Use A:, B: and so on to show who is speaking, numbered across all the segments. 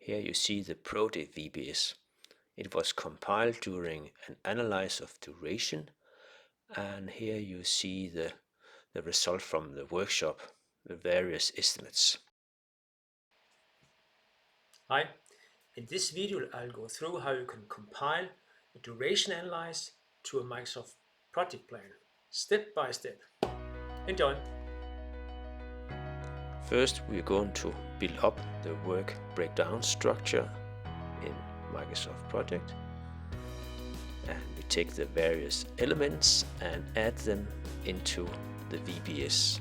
A: Here you see the ProDiff VBS. It was compiled during an analysis of duration, and here you see the result from the workshop, the various estimates.
B: Hi, in this video I'll go through how you can compile a duration analysis to a Microsoft project plan, step by step. Enjoy!
A: First, we're going to build up the work breakdown structure in Microsoft Project. And we take the various elements and add them into the VBS.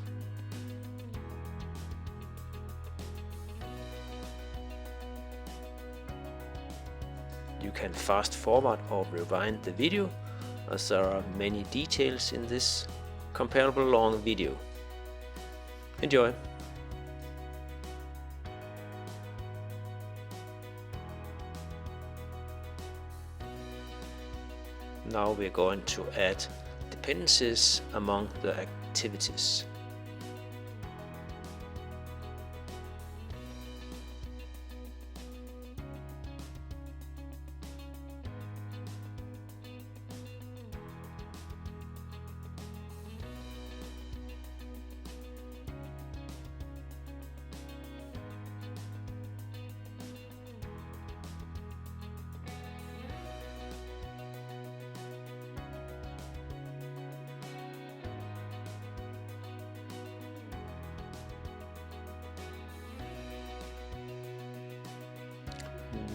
A: You can fast forward or rewind the video, as there are many details in this comparable long video. Enjoy! Now we're going to add dependencies among the activities.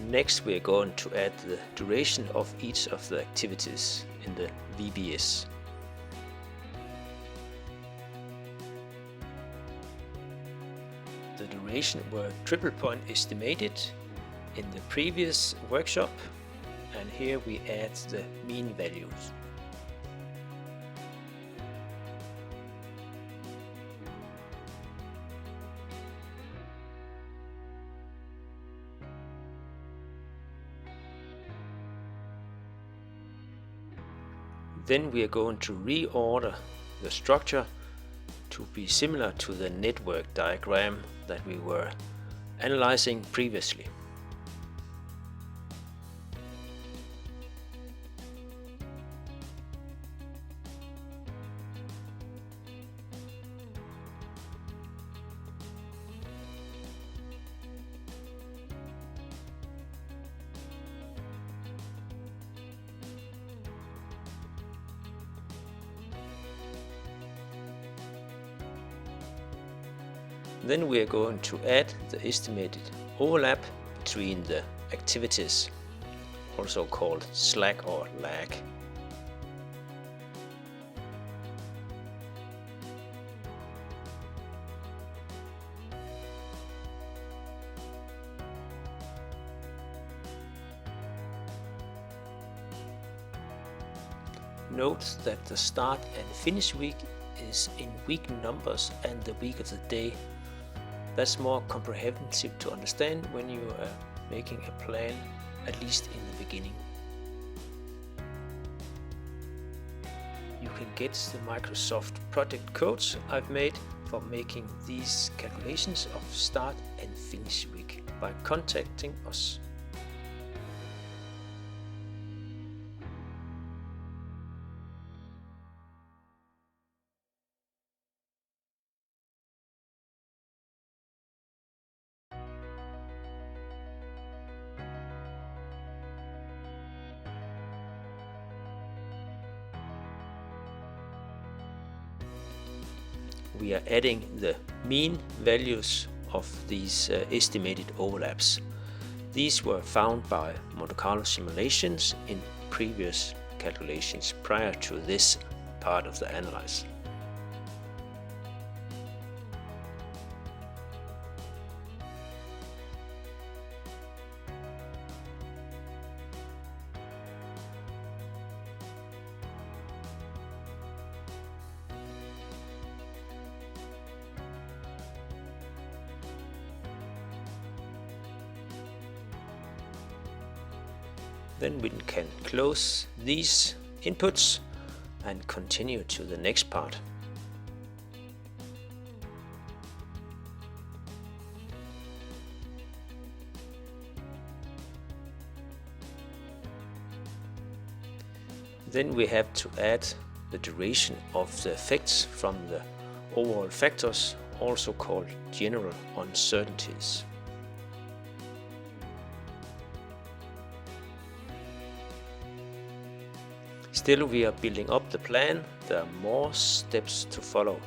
A: Next, we are going to add the duration of each of the activities in the VBS. The duration were triple point estimated in the previous workshop, and here we add the mean values. Then we are going to reorder the structure to be similar to the network diagram that we were analyzing previously. Then we are going to add the estimated overlap between the activities, also called slack or lag. Note that the start and finish week is in week numbers and the week of the day. That's more comprehensive to understand when you are making a plan, at least in the beginning. You can get the Microsoft project codes I've made for making these calculations of start and finish week by contacting us. We are adding the mean values of these estimated overlaps. These were found by Monte Carlo simulations in previous calculations prior to this part of the analysis. Then we can close these inputs and continue to the next part. Then we have to add the duration of the effects from the overall factors, also called general uncertainties. Still, we are building up the plan. There are more steps to follow.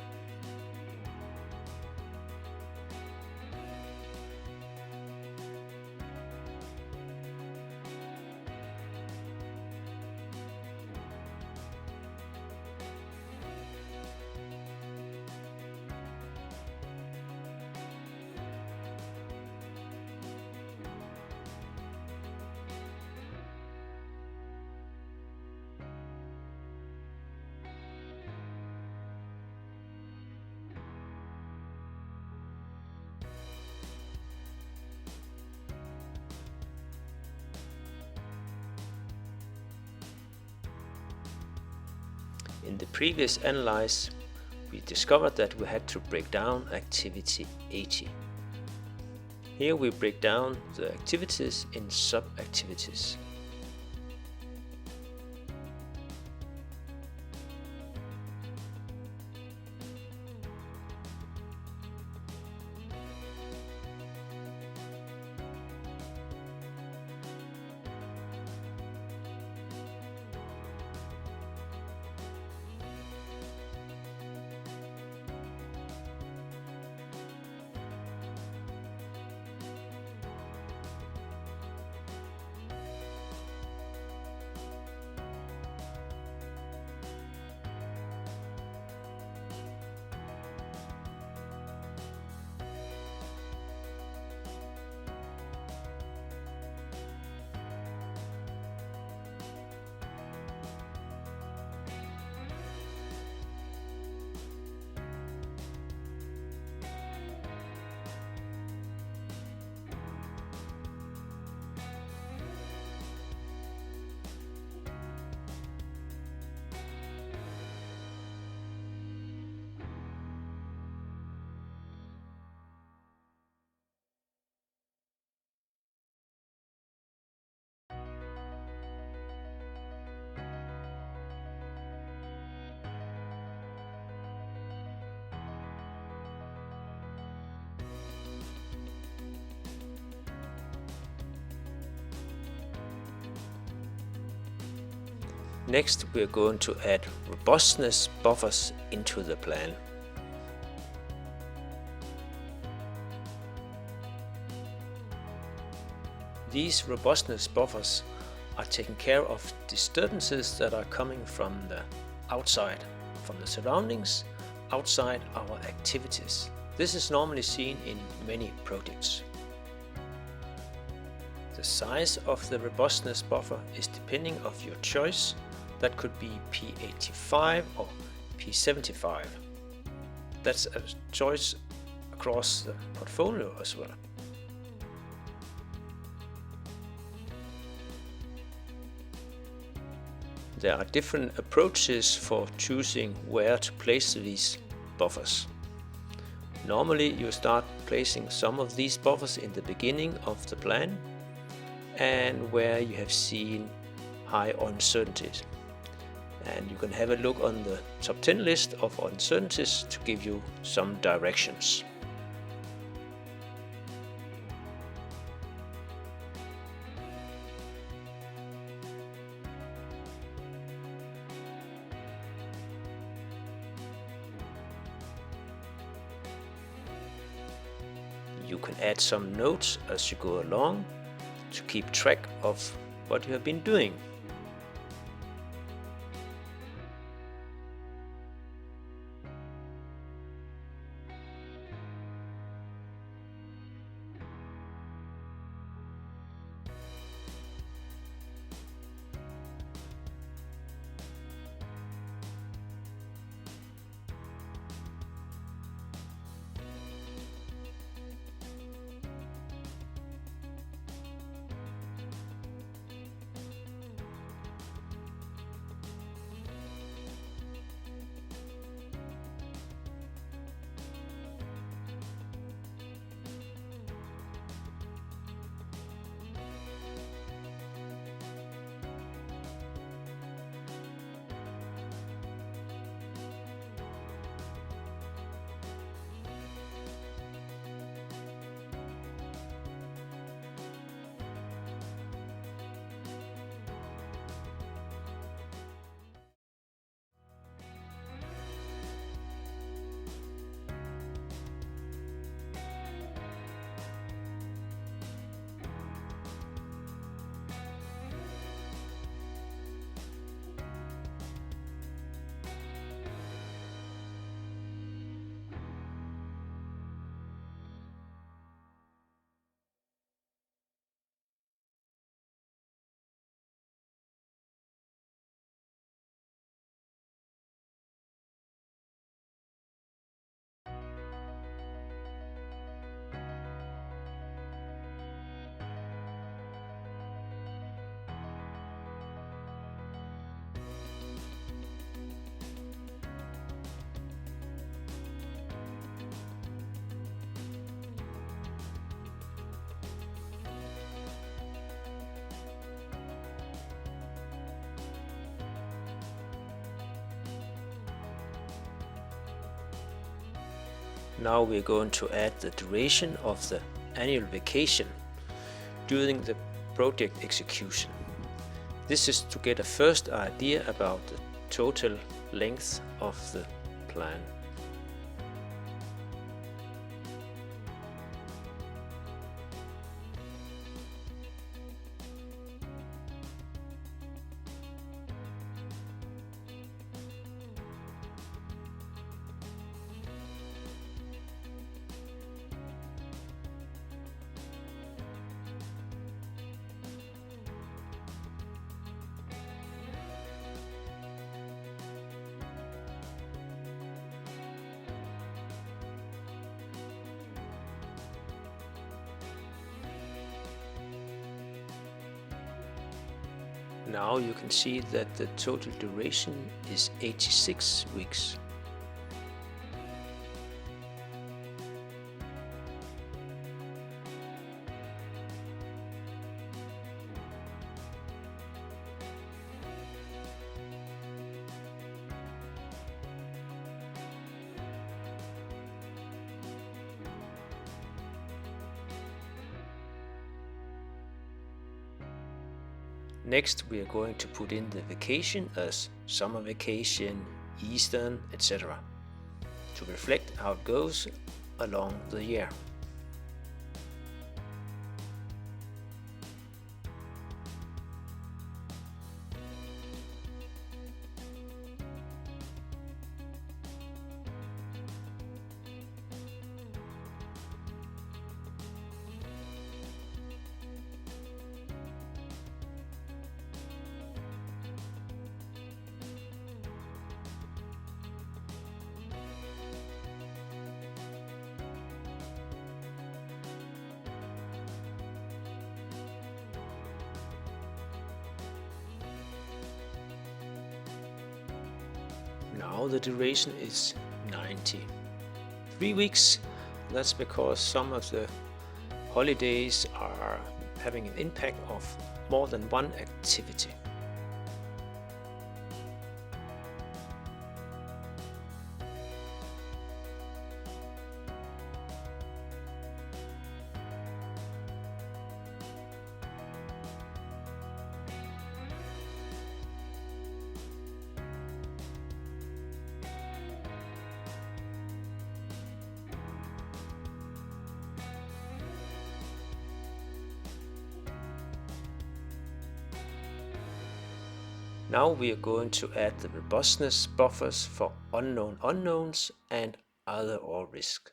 A: In the previous analysis, we discovered that we had to break down activity 80. Here we break down the activities in sub-activities. Next, we are going to add robustness buffers into the plan. These robustness buffers are taking care of disturbances that are coming from the outside, from the surroundings, outside our activities. This is normally seen in many projects. The size of the robustness buffer is depending on your choice. That could be P85 or P75. That's a choice across the portfolio as well. There are different approaches for choosing where to place these buffers. Normally you start placing some of these buffers in the beginning of the plan and where you have seen high uncertainties. And you can have a look on the top 10 list of uncertainties to give you some directions. You can add some notes as you go along to keep track of what you have been doing. Now we're going to add the duration of the annual vacation during the project execution. This is to get a first idea about the total length of the plan. Now you can see that the total duration is 86 weeks. Next, we are going to put in the vacation as summer vacation, Eastern, etc. to reflect how it goes along the year. Now the duration is 93 weeks. That's because some of the holidays are having an impact of more than one activity. Now we are going to add the robustness buffers for unknown unknowns and other all risk.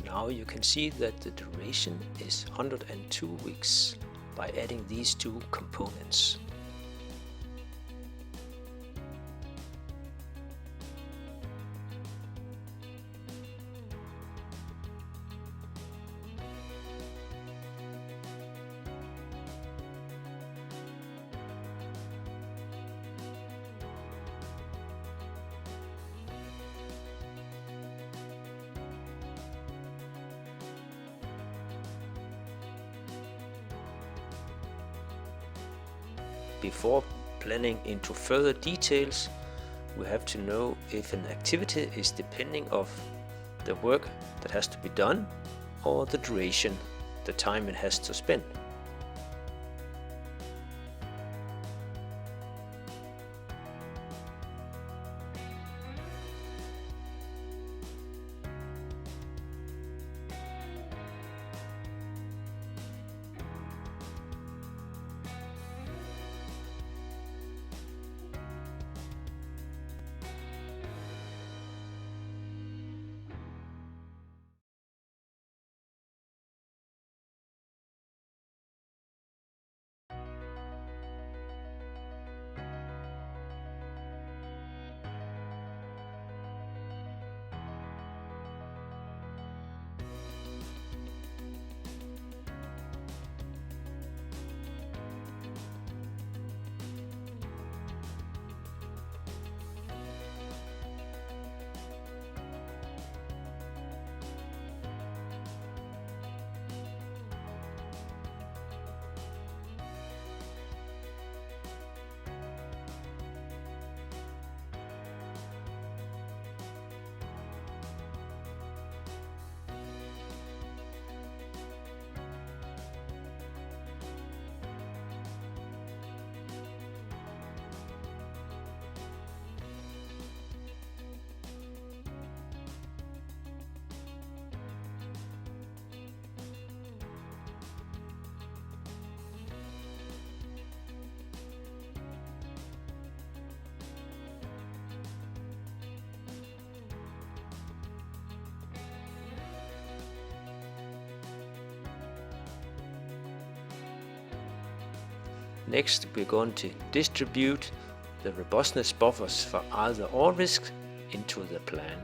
A: Now you can see that the duration is 102 weeks by adding these two components. Before planning into further details, we have to know if an activity is depending of the work that has to be done or the duration, the time it has to spend. Next, we're going to distribute the robustness buffers for either or risks into the plan.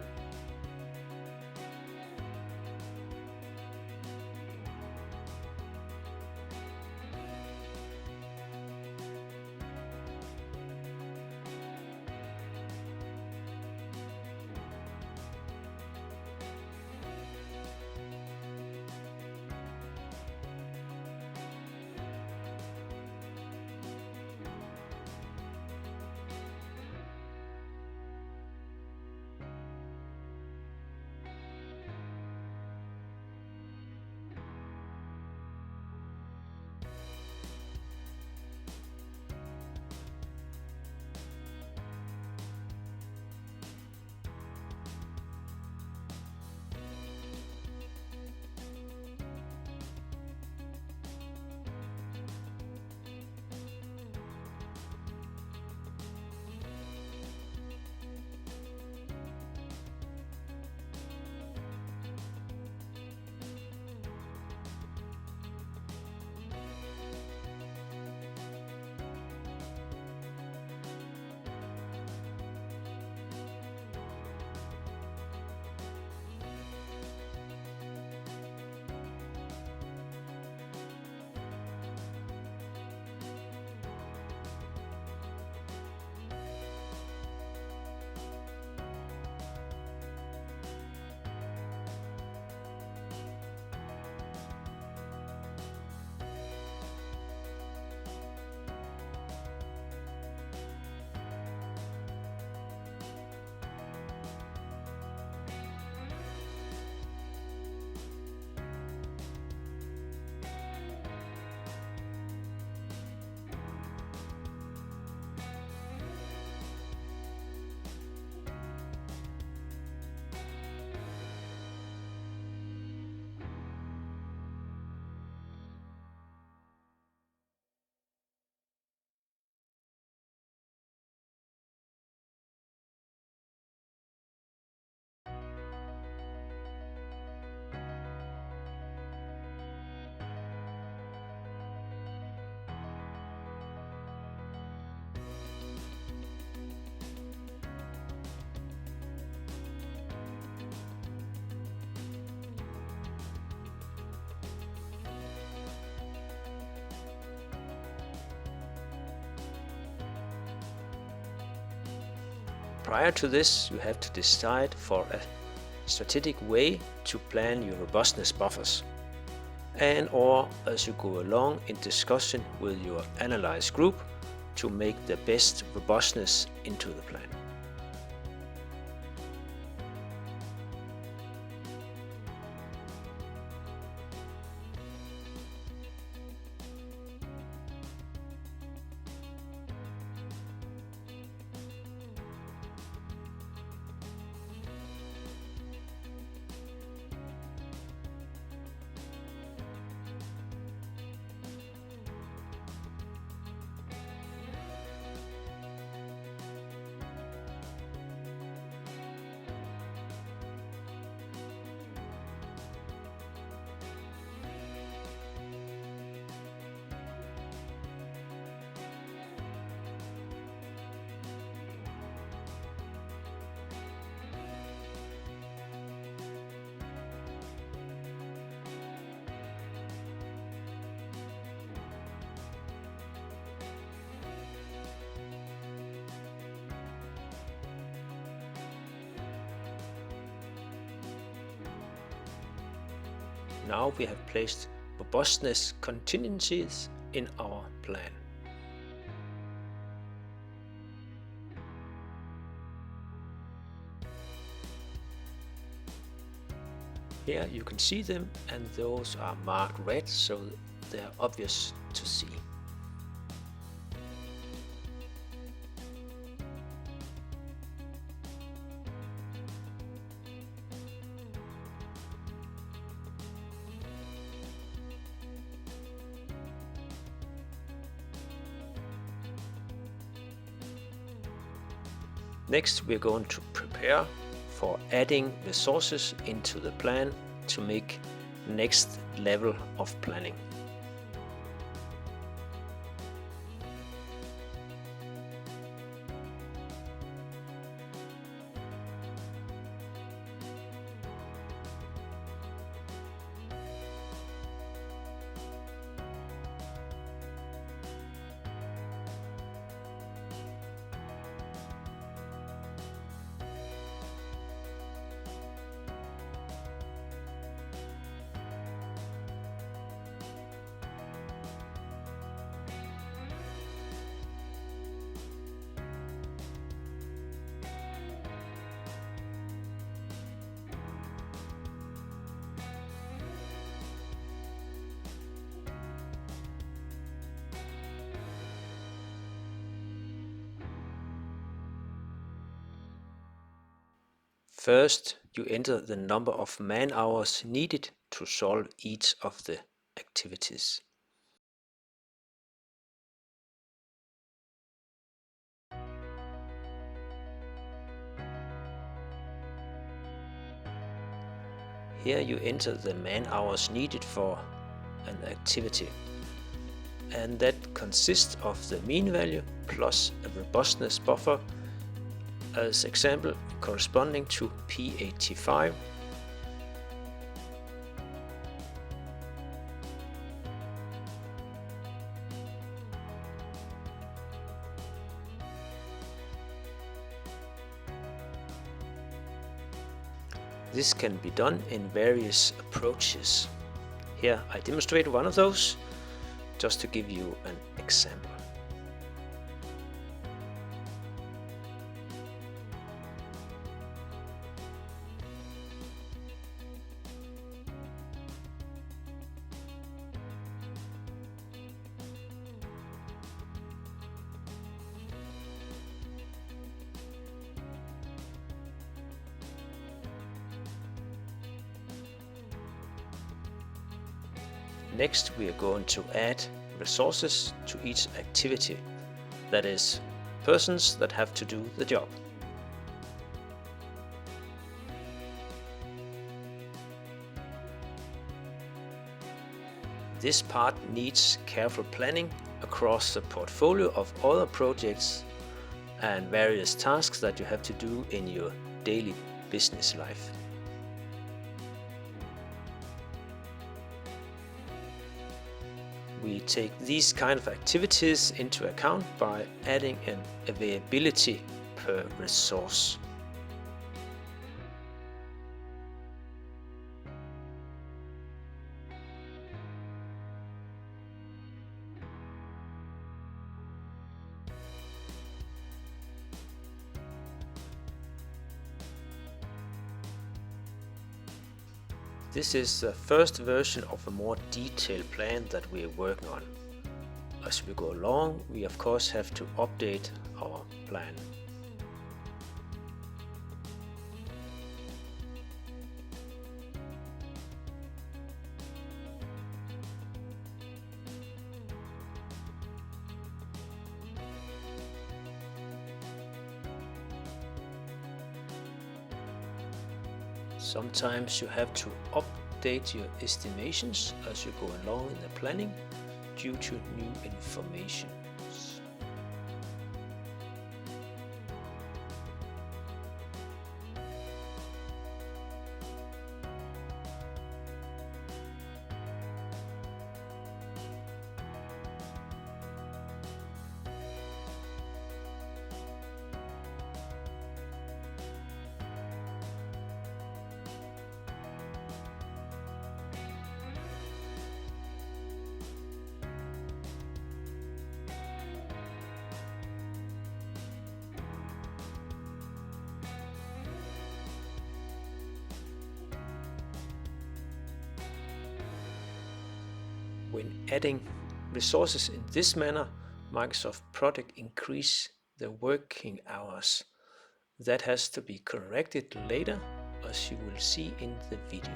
A: Prior to this, you have to decide for a strategic way to plan your robustness buffers, and or as you go along in discussion with your analyze group to make the best robustness into the plan. Now we have placed robustness contingencies in our plan. Here you can see them, and those are marked red, so they're obvious to see. Next, we're going to prepare for adding resources into the plan to make next level of planning. First, you enter the number of man-hours needed to solve each of the activities. Here you enter the man-hours needed for an activity, and that consists of the mean value plus a robustness buffer, as example corresponding to P85. This can be done in various approaches. Here I demonstrate one of those just to give you an example. Next, we are going to add resources to each activity, that is, persons that have to do the job. This part needs careful planning across the portfolio of other projects and various tasks that you have to do in your daily business life. We take these kind of activities into account by adding an availability per resource. This is the first version of a more detailed plan that we are working on. As we go along, we of course have to update our plan. Sometimes you have to update your estimations as you go along in the planning due to new information. When adding resources in this manner, Microsoft Project increase the working hours. That has to be corrected later, as you will see in the video.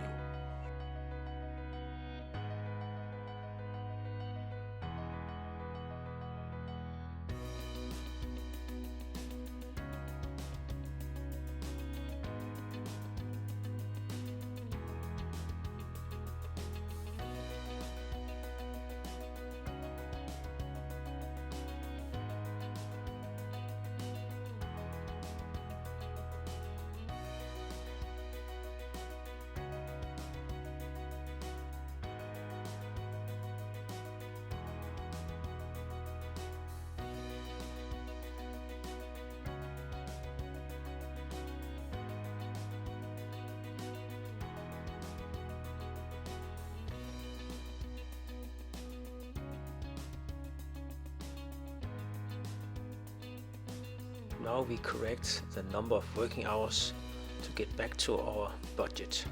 A: Now we correct the number of working hours to get back to our budget.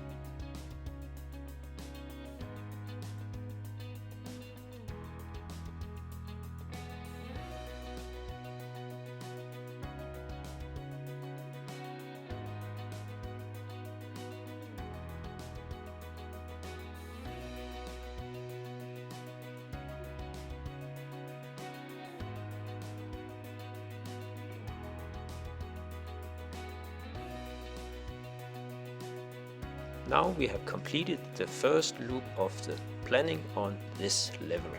A: Now we have completed the first loop of the planning on this level.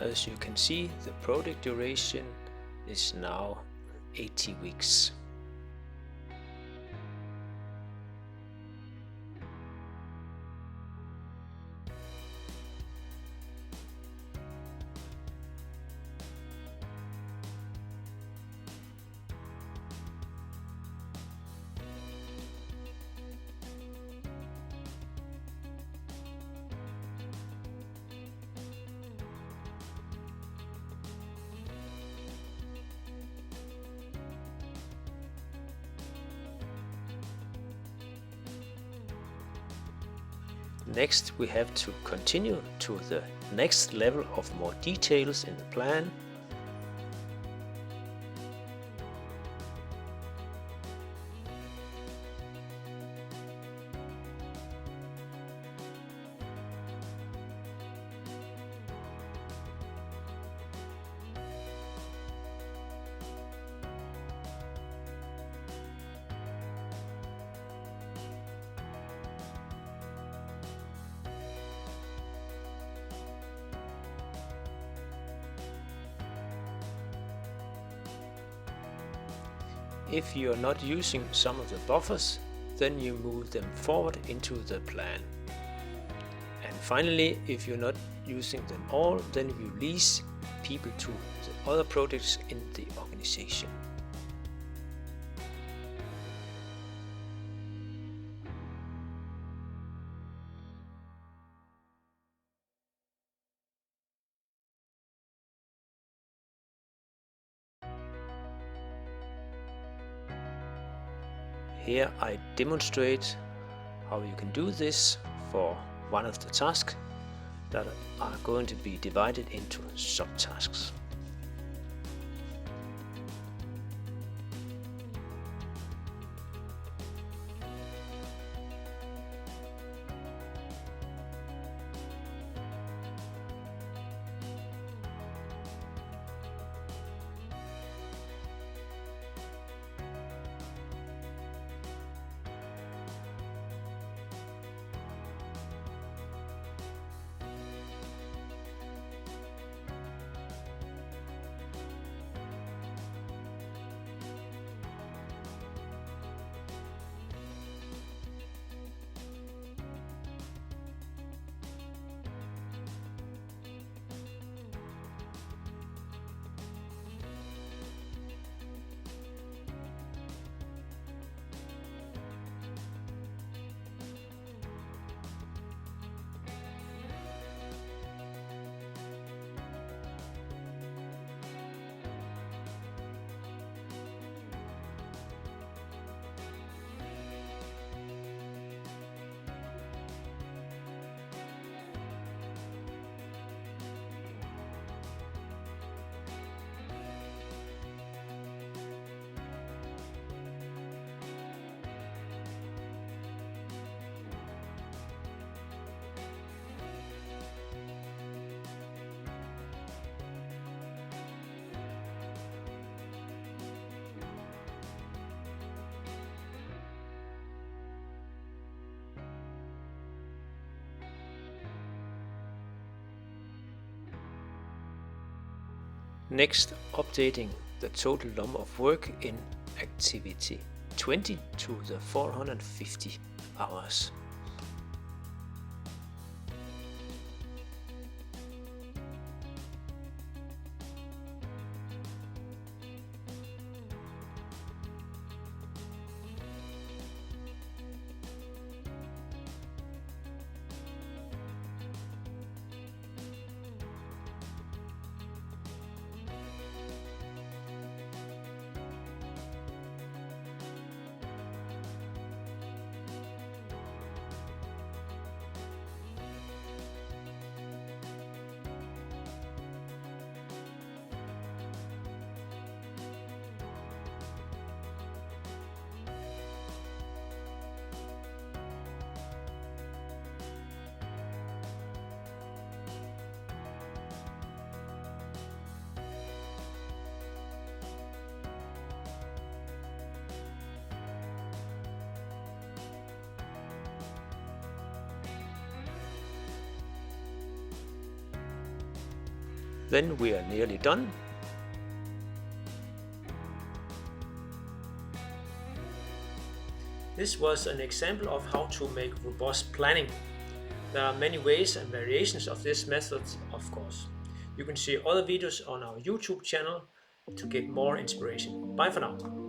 A: As you can see, the project duration is now 80 weeks. Next, we have to continue to the next level of more details in the plan. If you are not using some of the buffers, then you move them forward into the plan. And finally, if you're not using them all, then you release people to the other projects in the organization. Here I demonstrate how you can do this for one of the tasks that are going to be divided into subtasks. Next, updating the total number of work in activity 20 to the 450 hours. Then we are nearly done.
B: This was an example of how to make robust planning. There are many ways and variations of this method, of course. You can see other videos on our YouTube channel to get more inspiration. Bye for now.